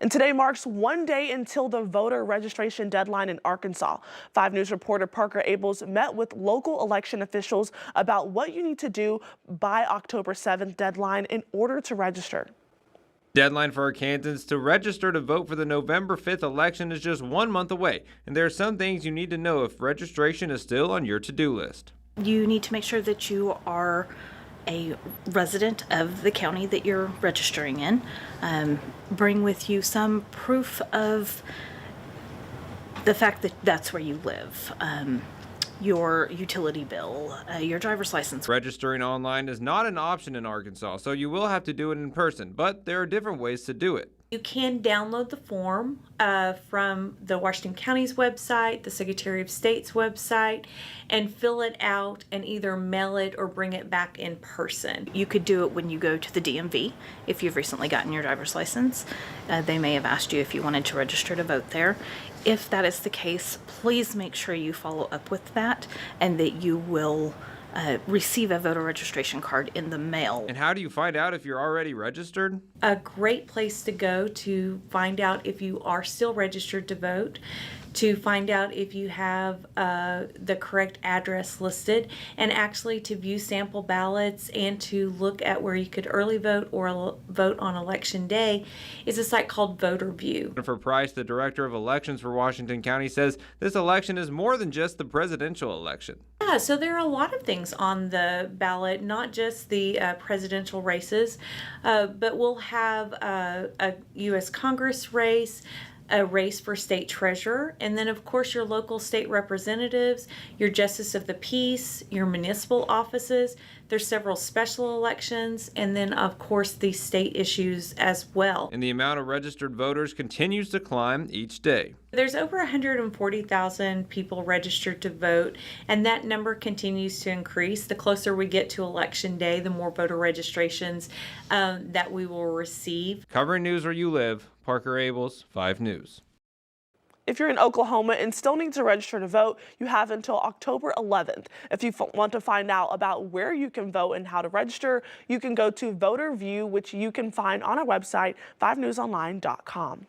And today marks one day until the voter registration deadline in Arkansas. 5 News reporter Parker Abels met with local election officials about what you need to do by October 7th deadline in order to register. Deadline for Arkansans to register to vote for the November 5th election is just 1 month away, and there are some things you need to know if registration is still on your to-do list. You need to make sure that you are a resident of the county that you're registering in. Bring with you some proof of the fact that that's where you live. Your utility bill, your driver's license. Registering online is not an option in Arkansas, so you will have to do it in person, but there are different ways to do it. You can download the form from the Washington County's website, the Secretary of State's website, and fill it out and either mail it or bring it back in person. You could do it when you go to the DMV if you've recently gotten your driver's license. They may have asked you if you wanted to register to vote there. If that is the case, please make sure you follow up with that and that you will receive a voter registration card in the mail. And how do you find out if you're already registered? A great place to go to find out if you are still registered to vote, to find out if you have the correct address listed, and actually to view sample ballots and to look at where you could early vote or vote on election day is a site called Voter View. Jennifer Price, the director of elections for Washington County, says this election is more than just the presidential election. Yeah, so there are a lot of things on the ballot, not just the presidential races, but we'll have a U.S. Congress race, a race for state treasurer, and then of course your local state representatives, your justice of the peace, your municipal offices. There's several special elections, and then of course the state issues as well. And the amount of registered voters continues to climb each day. There's over 140,000 people registered to vote, and that number continues to increase. The closer we get to election day, the more voter registrations that we will receive. Covering news where you live, Parker Abels, 5 News. If you're in Oklahoma and still need to register to vote, you have until October 11th. If you want to find out about where you can vote and how to register, you can go to Voter View, which you can find on our website, 5newsonline.com.